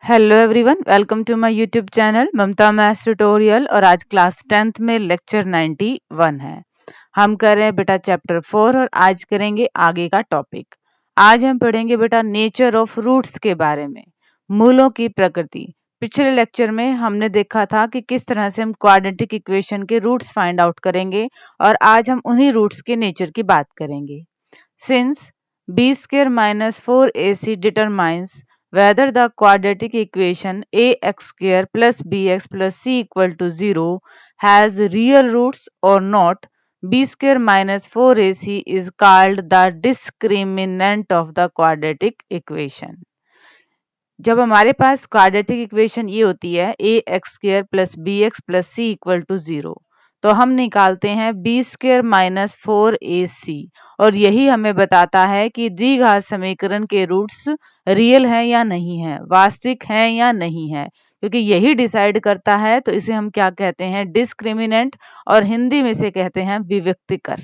Hello everyone, welcome to my YouTube channel Mamta maths tutorial. और आज class 10th में lecture 91 है। हम कर रहे हैं बेटा चैप्टर 4 और आज करेंगे आगे का टॉपिक। आज हम पढ़ेंगे बेटा नेचर ऑफ रूट्स के बारे में, मूलों की प्रकृति। पिछले लेक्चर में हमने देखा था कि किस तरह से हम क्वाड्रेटिक इक्वेशन के रूट्स फाइंड आउट करेंगे और आज हम उन्हीं रूट्स के नेचर की बात करेंगे। Since b square minus 4ac determines whether the quadratic equation ax square plus bx plus c equal to 0 has real roots or not, b square minus 4ac is called the discriminant of the quadratic equation। जब हमारे पास quadratic equation ये होती है a x square plus b x plus c equal to 0, तो हम निकालते हैं B square minus 4ac और यही हमें बताता है कि द्विघात समीकरण के रूट्स रियल हैं या नहीं है, वास्तविक हैं या नहीं है, क्योंकि यही डिसाइड करता है। तो इसे हम क्या कहते हैं? डिस्क्रिमिनेंट, और हिंदी में से कहते हैं विविक्तिकर।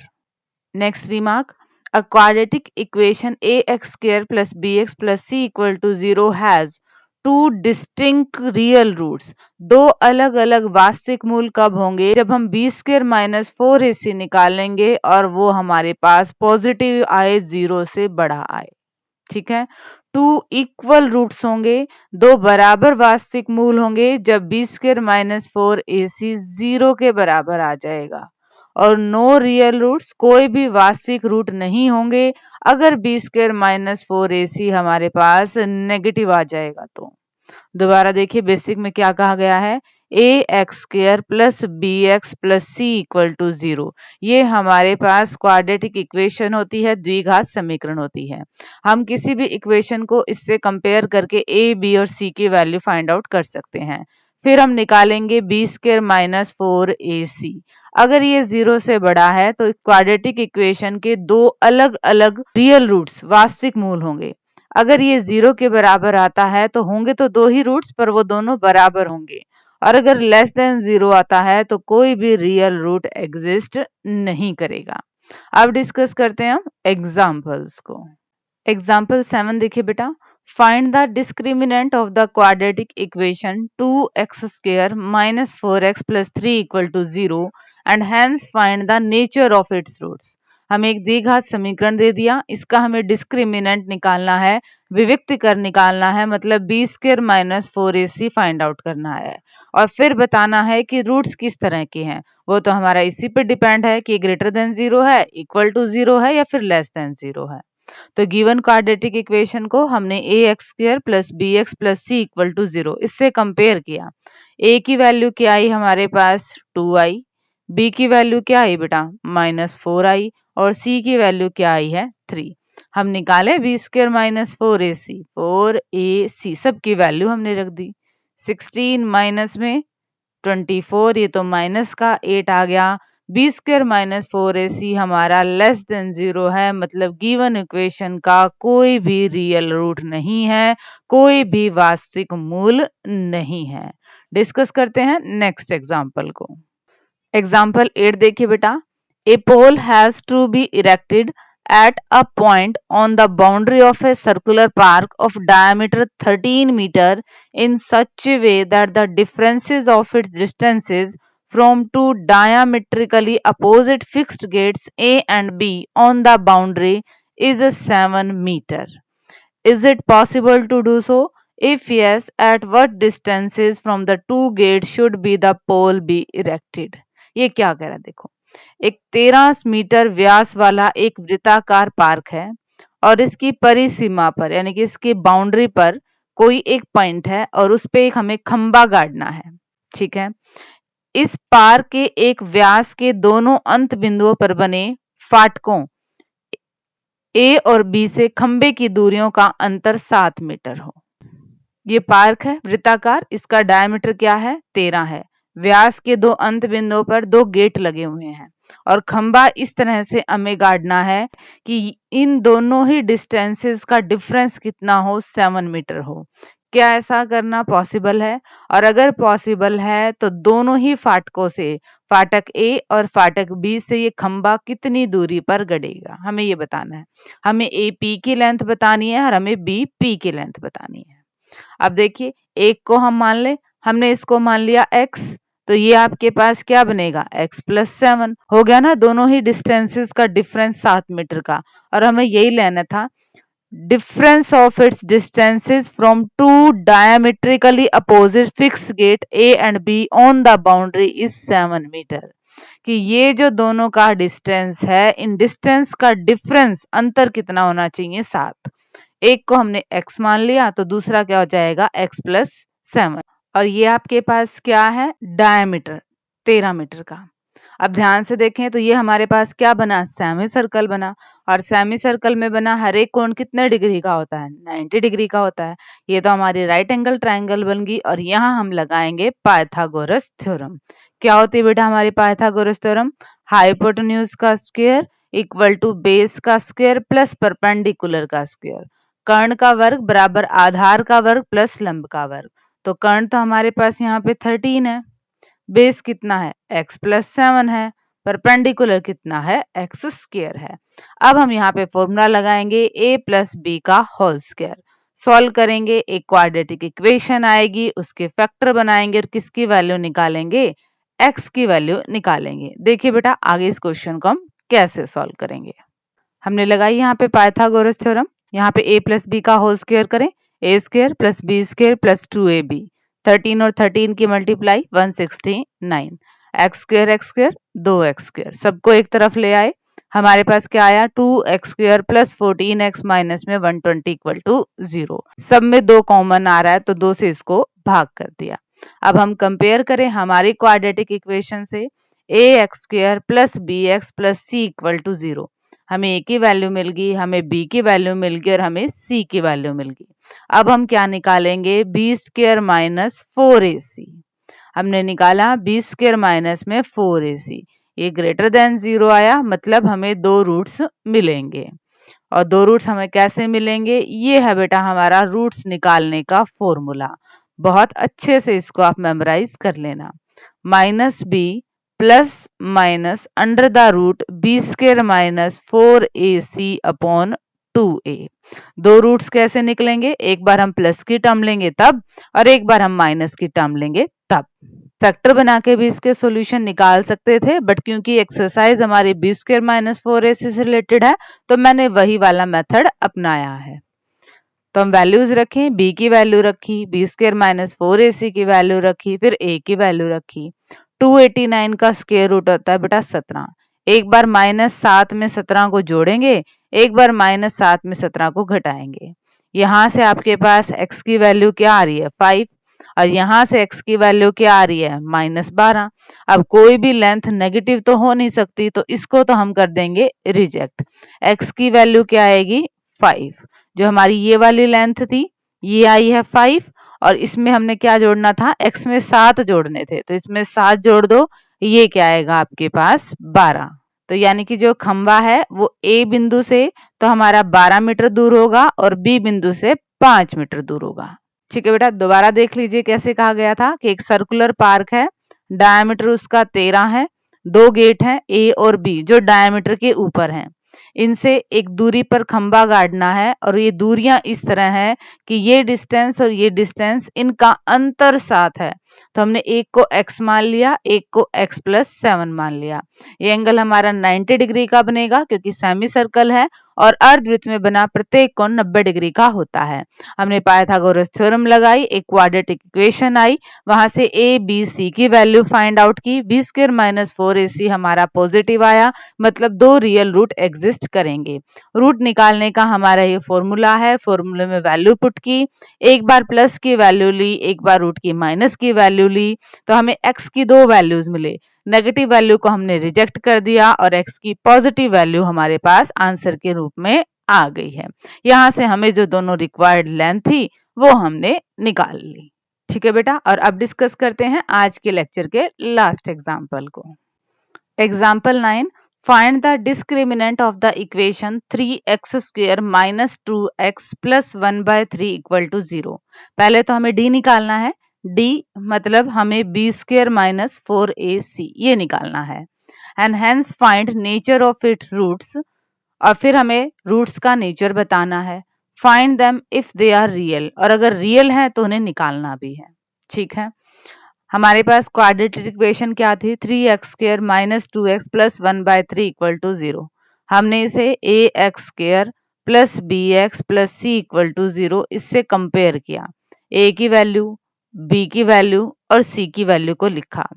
Next remark, a quadratic equation ax square plus bx plus c equal to 0 has two distinct real roots। दो अलग अलग वास्तविक मूल कब होंगे? जब हम b स्क्र माइनस 4ac निकालेंगे और वो हमारे पास पॉजिटिव आए, 0 से बड़ा आए। ठीक है। टू इक्वल रूट्स होंगे, दो बराबर वास्तविक मूल होंगे जब b स्क्र माइनस 4ac 0 के बराबर आ जाएगा। और नो रियल रूट्स, कोई भी वास्तविक रूट नहीं होंगे अगर b स्क्र माइनस 4ac हमारे पास नेगेटिव आ जाएगा। तो दोबारा देखिए, बेसिक में क्या कहा गया है? A x square plus b x plus c equal to 0, ये हमारे पास क्वाड्रेटिक इक्वेशन होती है, द्विघात समीकरण होती है। हम किसी भी इक्वेशन को इससे कंपेयर करके ए, बी और सी की वैल्यू फाइंड आउट कर सकते हैं। फिर हम निकालेंगे बी स्क्र माइनस 4ac। अगर ये 0 से बड़ा है तो क्वाड्रेटिक इक्वेशन के दो अलग अलग रियल रूट्स, वास्तविक मूल होंगे। अगर ये 0 के बराबर आता है तो होंगे तो दो ही रूट्स, पर वो दोनों बराबर होंगे। और अगर लेस देन 0 आता है तो कोई भी रियल रूट एग्जिस्ट नहीं करेगा। अब डिस्कस करते हैं हम एग्जाम्पल्स को। एग्जाम्पल 7 देखिए बेटा, find the discriminant of the quadratic equation 2x square minus 4x plus 3 equal to 0 and hence find the nature of its roots. हमें एक द्विघात समीकरण दे दिया, इसका हमें डिस्क्रिमिनेंट निकालना है, विविक्तिकर निकालना है, मतलब b square minus 4ac find out करना है। और फिर बताना है कि रूट्स किस तरह के हैं। वो तो हमारा इसी पे डिपेंड है कि ग्रेटर देन 0 है, इक्वल टू 0 है या फिर लेस देन 0 है। तो गिवन क्वाड्रेटिक इक्वेशन को हमने a x square plus b x plus c equal to 0 इससे कंपेयर किया। ए की वैल्यू क्या आई हमारे पास? 2 आई। बी की वैल्यू क्या आई बेटा? माइनस 4 आई। और सी की वैल्यू क्या आई है? 3। हम निकाले बी स्क्र माइनस 4ac सबकी वैल्यू हमने रख दी। 16 माइनस में 24, ये तो माइनस का 8 आ गया। बी स्क्र माइनस 4ac हमारा लेस देन 0 है, मतलब गिवन इक्वेशन का कोई भी रियल रूट नहीं है, कोई भी वास्तविक मूल नहीं है। डिस्कस करते हैं नेक्स्ट एग्जाम्पल को। एग्जाम्पल 8 देखिए बेटा, a pole has to be erected at a point on the boundary of a circular park of diameter 13 meter in such a way that the differences of its distances from two diametrically opposite fixed gates A and B on the boundary is 7 meter. Is it possible to do so? If yes, at what distances from the two gates should be the pole be erected? ये क्या कह रहा है देखो, एक 13 metre व्यास वाला एक वृत्ताकार पार्क है और इसकी परिसीमा पर, यानी कि इसकी बाउंड्री पर कोई एक पॉइंट है और उस पे एक हमें खंबा गाड़ना है। ठीक है। इस पार्क के एक व्यास के दोनों अंत बिंदुओं पर बने फाटकों ए और बी से खंबे की दूरियों का अंतर 7 मीटर हो। ये पार्क है वृत्ताकार, इसका डायमीटर क्या है? 13 है। व्यास के दो अंत बिंदुओं पर दो गेट लगे हुए हैं और खंबा इस तरह से हमें गाड़ना है कि इन दोनों ही डिस्टेंसेस का डिफरेंस कितना हो? 7 मीटर हो। क्या ऐसा करना पॉसिबल है? और अगर पॉसिबल है तो दोनों ही फाटकों से, फाटक ए और फाटक बी से ये खंबा कितनी दूरी पर गड़ेगा, हमें ये बताना है। हमें ए पी की लेंथ बतानी है और हमें बी पी की लेंथ बतानी है। अब देखिए, एक को हम मान ले, हमने इसको मान लिया x, तो ये आपके पास क्या बनेगा x प्लस 7 हो गया ना। दोनों ही डिस्टेंसेस का डिफरेंस 7 मीटर का, और हमें यही लेना था difference of its distances from two diametrically opposite fixed gate A and B on the boundary is 7 meter। कि ये जो दोनों का डिस्टेंस है, इन डिस्टेंस का डिफरेंस अंतर कितना होना चाहिए 7। एक को हमने x मान लिया तो दूसरा क्या हो जाएगा x प्लस 7, और ये आपके पास क्या है डायमीटर 13 मीटर का। अब ध्यान से देखें तो ये हमारे पास क्या बना सेमी सर्कल बना, और सेमी सर्कल में बना हर एक कोण कितने डिग्री का होता है 90 डिग्री का होता है। ये तो हमारी राइट एंगल ट्रायंगल बन गई, और यहाँ हम लगाएंगे पाइथागोरस थ्योरम। क्या होती है बेटा हमारी पाइथागोरस थ्योरम? हाइपोटेन्यूज का स्क्वायर इक्वल टू बेस का स्क्वायर प्लस परपेंडिकुलर का स्क्वायर, कर्ण का वर्ग बराबर आधार का वर्ग प्लस लंब का वर्ग। तो कर्ण तो हमारे पास यहाँ पे 13 है, बेस कितना है x प्लस 7 है, परपेंडिकुलर कितना है x स्क्वायर है। अब हम यहाँ पे फॉर्मूला लगाएंगे a प्लस बी का होल स्क्वायर, सॉल्व करेंगे, एक क्वाड्रेटिक इक्वेशन आएगी, उसके फैक्टर बनाएंगे और किसकी वैल्यू निकालेंगे x की वैल्यू निकालेंगे। देखिए बेटा आगे इस क्वेश्चन को हम कैसे सॉल्व करेंगे। हमने लगाई यहाँ पे पाइथागोरस थ्योरम, यहाँ पे a प्लस बी का होल स्क्वायर करें, a square plus B square plus 2ab, 13 और 13 की multiply 169, x square 2x square, सबको एक तरफ ले आए, हमारे पास क्या आया 2x square plus 14x minus में 120 इक्वल टू 0। सब में 2 कॉमन आ रहा है तो 2 से इसको भाग कर दिया। अब हम कंपेयर करें हमारी क्वाड्रेटिक इक्वेशन से, ax square plus bx plus c equal to 0, हमें a की वैल्यू मिल गई, हमें b की वैल्यू मिल गई और हमें c की वैल्यू मिल गई। अब हम क्या निकालेंगे b स्क्वायर माइनस 4ac, हमने निकाला b स्क्वायर माइनस में 4ac, ये ग्रेटर देन 0 आया, मतलब हमें 2 रूट्स मिलेंगे। और 2 रूट्स हमें कैसे मिलेंगे, ये है बेटा हमारा रूट्स निकालने का फॉर्मूला। बहुत अच्छे से इसको आप मेमोराइज कर लेना, minus B plus minus under the root B square minus 4ac upon 2a। 2 roots कैसे निकलेंगे, एक बार हम प्लस की टर्म लेंगे तब, और एक बार हम माइनस की टर्म लेंगे तब। फैक्टर बना के भी इसके सॉल्यूशन निकाल सकते थे, बट क्योंकि एक्सरसाइज हमारी बी स्क्वायर माइनस 4ac से रिलेटेड है तो मैंने वही वाला मेथड अपनाया है। तो हम वैल्यूज रखें, b की वैल्यू रखी, बी स्क्वायर माइनस 4ac की वैल्यू रखी, फिर a की वैल्यू रखी। 289 का स्क्वायर रूट होता है बेटा 17, एक बार माइनस 7 में 17 को जोड़ेंगे, एक बार माइनस 7 में 17 को घटाएंगे। यहाँ से आपके पास x की वैल्यू क्या आ रही है 5, और यहाँ से x की वैल्यू क्या आ रही है माइनस 12। अब कोई भी लेंथ नेगेटिव तो हो नहीं सकती, तो इसको तो हम कर देंगे रिजेक्ट। x की वैल्यू क्या आएगी 5, जो हमारी ये वाली लेंथ थी ये आई है 5, और इसमें हमने क्या जोड़ना था x में 7 जोड़ने थे, तो इसमें 7 जोड़ दो, ये क्या आएगा आपके पास 12। तो यानी कि जो खंबा है वो a बिंदु से तो हमारा 12 मीटर दूर होगा और b बिंदु से 5 मीटर दूर होगा। ठीक है बेटा, दोबारा देख लीजिए कैसे कहा गया था कि एक सर्कुलर पार्क है, डायमीटर उसका 13 है, 2 गेट हैं ए और बी जो डायमीटर के ऊपर हैं, इनसे एक दूरी पर खंबा गाड़ना है, और ये दूरियां इस तरह है कि ये डिस्टेंस और ये डिस्टेंस इनका अंतर 7 है, तो हमने एक को x मान लिया, एक को x प्लस 7 मान लिया। ये एंगल हमारा 90 डिग्री का बनेगा क्योंकि सेमी सर्कल है, और अर्धवृत्त में बना प्रत्येक कोण 90 डिग्री का होता है। हमने पाइथागोरस थ्योरम लगाई, एक क्वाड्रेटिक इक्वेशन आई, वहां से a b c की वैल्यू फाइंड आउट की, b स्क्वायर माइनस 4ac हमारा पॉजिटिव आया, मतलब 2 रियल रूट एग्जिस्ट करेंगे। रूट निकालने का हमारा ये फॉर्मूला है, फॉर्मूले में वैल्यू पुट की, एक बार प्लस की वैल्यू ली, एक बार रूट की माइनस की वैल्यू ली, तो हमें x की 2 वैल्यूज मिले, नेगेटिव वैल्यू को हमने रिजेक्ट कर दिया और x की पॉजिटिव वैल्यू हमारे पास आंसर के रूप में आ गई है। यहाँ से हमें जो दोनों रिक्वायर्ड लेंथ थी वो हमने निकाल ली। ठीक है बेटा, और अब डिस्कस करते हैं आज के लेक्चर के लास्ट एग्जाम्पल को। Example 9, find the discriminant of the equation 3x square minus 2x plus 1/3 equal to 0। पहले तो हमें d निकालना है, d मतलब हमें b स्क्वायर माइनस 4ac ये निकालना है, and hence find nature of its roots, और फिर हमें रूट्स का नेचर बताना है। Find them if they are real, और अगर रियल है तो उन्हें निकालना भी है। ठीक है, हमारे पास क्वाड्रेटिक इक्वेशन क्या थी, 3x² minus 2x plus 1/3 equal to 0। हमने इसे ax² plus bx plus c equal to 0 इससे कंपेयर किया, a की वैल्यू, b की वैल्यू और c की वैल्यू को लिखा।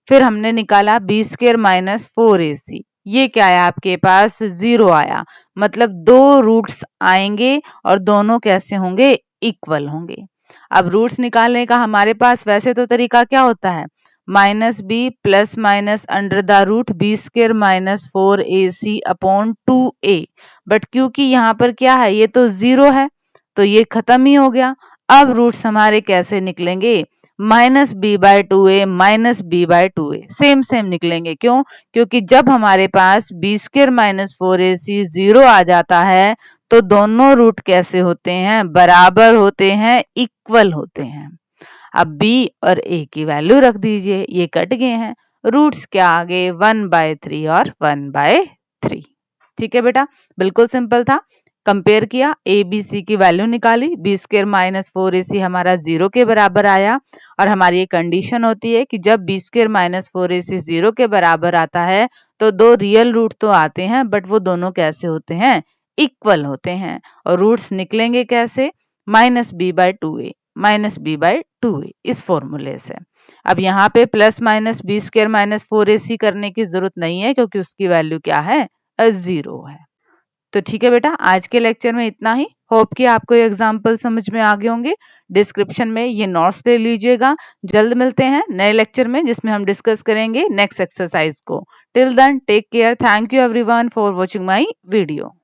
फिर हमने निकाला b² माइनस 4ac, ये क्या आया आपके पास, 0 आया, मतलब दो रूट्स आएंगे और दोनों कैसे होंगे, इक्वल होंगे। अब रूट्स निकालने का हमारे पास वैसे तो तरीका क्या होता है, minus B plus minus under the root b² minus 4ac upon 2a, but क्योंकि यहाँ पर क्या है, ये तो 0 है तो ये खत्म ही हो गया। अब रूट्स हमारे कैसे निकलेंगे, minus b/2a minus b/2a, same निकलेंगे। क्यों, क्योंकि जब हमारे पास b² माइनस 4ac 0 आ जाता है तो दोनों रूट कैसे होते हैं, बराबर होते हैं, इक्वल होते हैं। अब b और a की वैल्यू रख दीजिए, ये कट गए हैं, रूट्स क्या आ गए, 1/3 और 1/3। ठीक है बेटा, बिल्कुल सिंपल था। कंपेयर किया, a b c की वैल्यू निकाली, b² माइनस 4ac हमारा 0 के बराबर आया, और हमारी ये कंडीशन होती है कि जब b² माइनस 4ac 0 के बराबर आता है तो दो रियल रूट तो आते हैं, बट वो दोनों कैसे होते हैं, इक्वल होते हैं। और रूट्स निकलेंगे कैसे, माइनस b/2a माइनस b/2a, इस फॉर्मूले से। अब यहाँ पे plus minus b² minus 4ac करने की जरूरत नहीं है क्योंकि उसकी वैल्यू क्या है, 0 है। तो ठीक है बेटा, आज के लेक्चर में इतना ही। होप कि आपको ये एग्जाम्पल समझ में आ गए होंगे। डिस्क्रिप्शन में ये नोट्स ले लीजिएगा। जल्द मिलते हैं नए लेक्चर में जिसमें हम डिस्कस करेंगे नेक्स्ट एक्सरसाइज को। Till then take care, thank you everyone for watching my video.